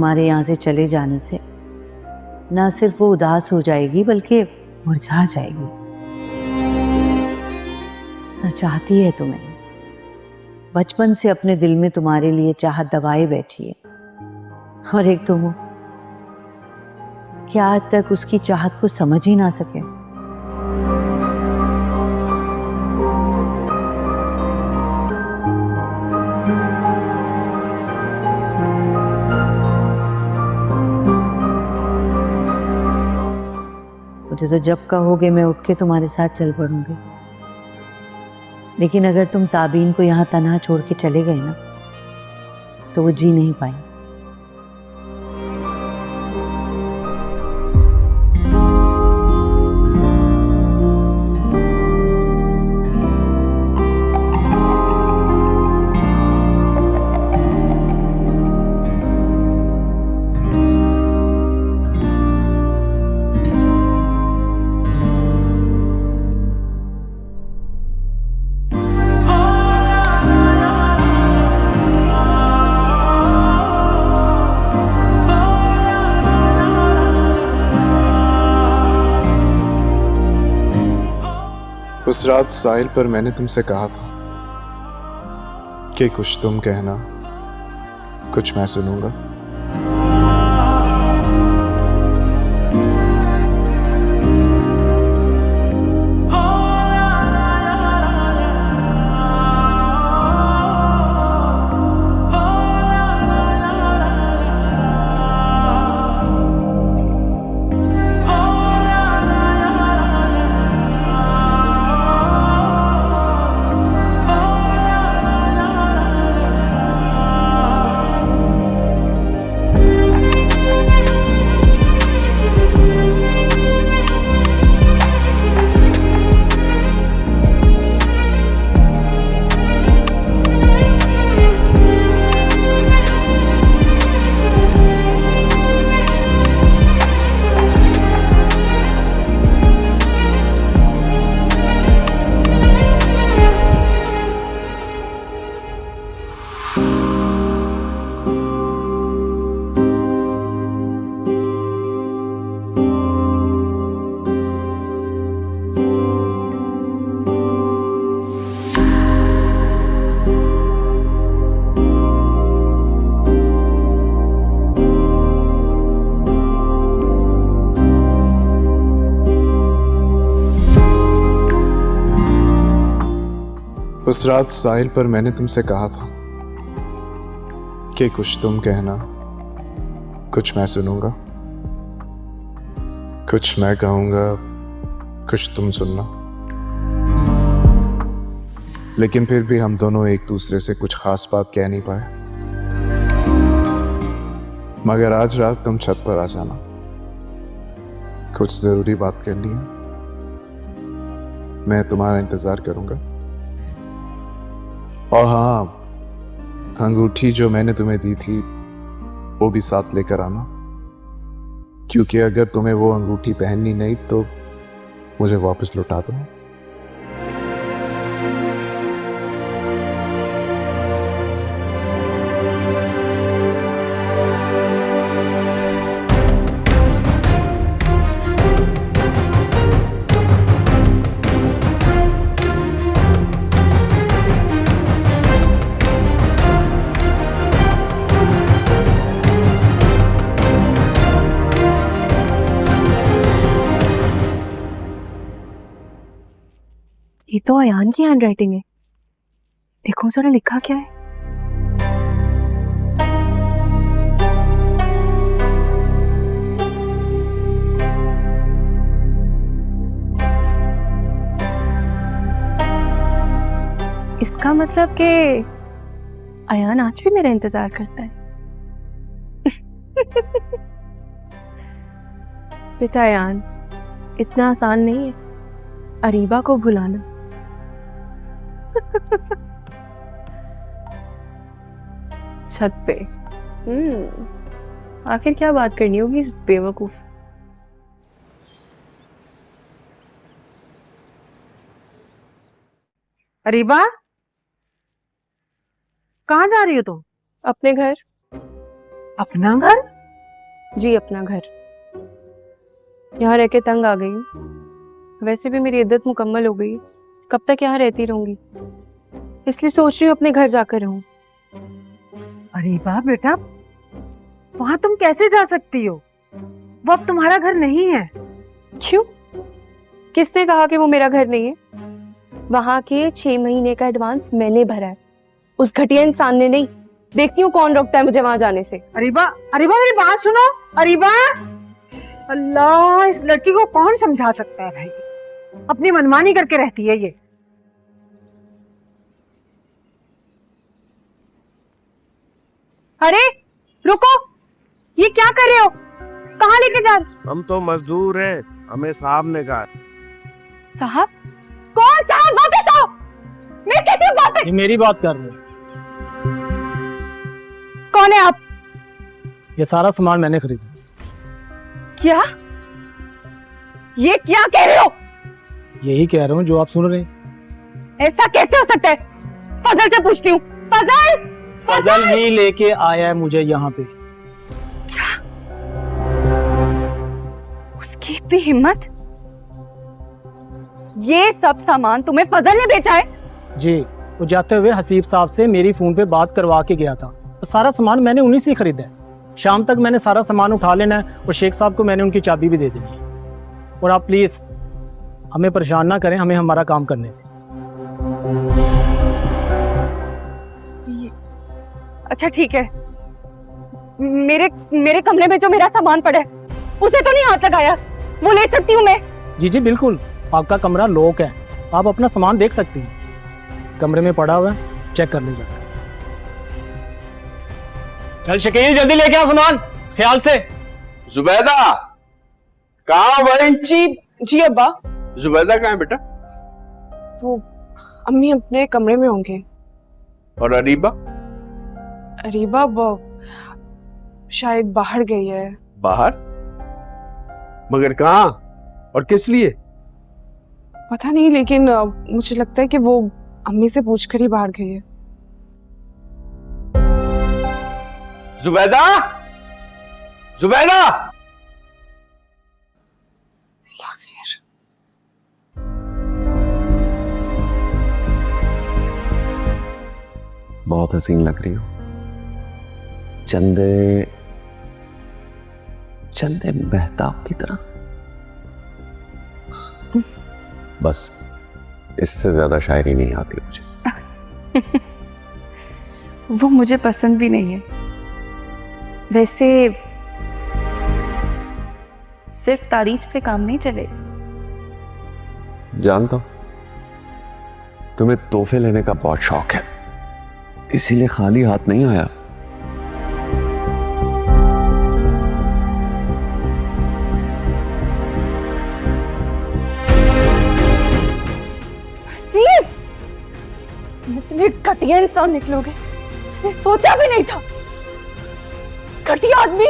तुम्हारे यहाँ से चले जाने से ना सिर्फ वो उदास हो जाएगी बल्कि मुरझा जाएगी। इतना चाहती है तुम्हें, बचपन से अपने दिल में तुम्हारे लिए चाहत दबाए बैठी है, और एक तुम हो कि आज तक उसकी चाहत को समझ ही ना सके। मुझे तो जब कहोगे मैं उठ के तुम्हारे साथ चल पड़ूंगी, लेकिन अगर तुम ताबीन को यहाँ तन्हा छोड़ के चले गए ना तो वो जी नहीं पाई। उस रात साहिल पर मैंने तुमसे कहा था कि कुछ तुम कहना, कुछ मैं सुनूंगा। उस रात साहिल पर मैंने तुमसे कहा था कि कुछ तुम कहना, कुछ मैं सुनूंगा। कुछ मैं कहूंगा, कुछ तुम सुनना। लेकिन फिर भी हम दोनों एक दूसरे से कुछ खास बात कह नहीं पाए। मगर आज रात तुम छत पर आ जाना, कुछ जरूरी बात करनी है। मैं तुम्हारा इंतजार करूंगा। और हाँ, अंगूठी जो मैंने तुम्हें दी थी वो भी साथ लेकर आना, क्योंकि अगर तुम्हें वो अंगूठी पहननी नहीं तो मुझे वापस लौटा दो। ये तो अयान की हैंडराइटिंग है। देखो जरा लिखा क्या है। इसका मतलब कि अयान आज भी मेरा इंतजार करता है। बेटा अयान, इतना आसान नहीं है अरीबा को भुलाना। छत पे आखिर क्या बात करनी होगी इस बेवकूफ। अरीबा, कहाँ जा रही हो तुम? अपने घर। अपना घर? जी अपना घर। यहाँ रह के तंग आ गई हूँ। वैसे भी मेरी इद्दत मुकम्मल हो गई, कब तक यहाँ रहती रहूंगी, इसलिए सोच रही हूँ अपने घर जाकर रहूं। अरीबा बेटा, वहां तुम कैसे जा सकती हो? वो अब तुम्हारा घर नहीं है। क्यों? किसने कहा कि वो मेरा घर नहीं है? वहां के 6 महीने का एडवांस मैंने भरा है, उस घटिया इंसान ने नहीं। देखती हूँ कौन रोकता है मुझे वहां जाने से। अरीबा, अरीबा मेरी बात सुनो। अरीबा, अल्लाह, इस लड़की को कौन समझा सकता है भाई? अपनी मनमानी करके रहती है ये। अरे रुको, ये क्या कर रहे हो? कहाँ लेके जा रहे हो? हम तो मजदूर हैं, हमें साहब ने कहा। साहब? कौन साहब? वापस आओ, मैं कहती हूँ वापस। ये मेरी बात कर रहे हो? कौन है आप? ये सारा सामान मैंने खरीदा। क्या? ये क्या कह रहे हो? यही कह रहा हूँ जो आप सुन रहे हैं। ऐसा कैसे हो सकता है? फजल से पूछती हूँ। फजल! फजल ही लेके आया है मुझे यहाँ पे। उसकी इतनी हिम्मत? ये सब सामान तुम्हें फजल ने बेचा है? जी, वो जाते हुए हसीब साहब से मेरी फोन पे बात करवा के गया था। तो सारा सामान मैंने उन्हीं से खरीदा है। शाम तक मैंने सारा सामान उठा लेना है और शेख साहब को मैंने उनकी चाबी भी दे देनी है। और आप प्लीज हमें परेशान ना करें, हमें हमारा काम करने दें। अच्छा ठीक है, मेरे कमरे में जो मेरा सामान पड़ा है उसे तो नहीं हाथ लगाया, वो ले सकती हूँ मैं? जी जी बिल्कुल, आपका कमरा लॉक है, आप अपना सामान देख सकती हैं। कमरे में पड़ा हुआ है, चेक कर लीजिए। चल शकील, जल्दी लेके आ सामान, ख्याल से। जुबैदा कहाँ भाई? जी अब्बा, जुबैदा कहाँ है बेटा? वो अम्मी अपने कमरे में होंगे। और अरीबा? अरीबा वो शायद बाहर गई है। बाहर? मगर कहाँ और किस लिए? पता नहीं, लेकिन मुझे लगता है कि वो अम्मी से पूछकर ही बाहर गई है। जुबैदा, जुबैदा! बहुत हसीन लग रही हो। चंदे चंदे मेहताब की तरह। बस इससे ज्यादा शायरी नहीं आती मुझे। वो मुझे पसंद भी नहीं है। वैसे सिर्फ तारीफ से काम नहीं चले। जानता हूं तुम्हें तोहफे लेने का बहुत शौक है, इसीलिए खाली हाथ नहीं आया। इतने घटिया इंसान निकलोगे, मैं सोचा भी नहीं था। घटिया आदमी।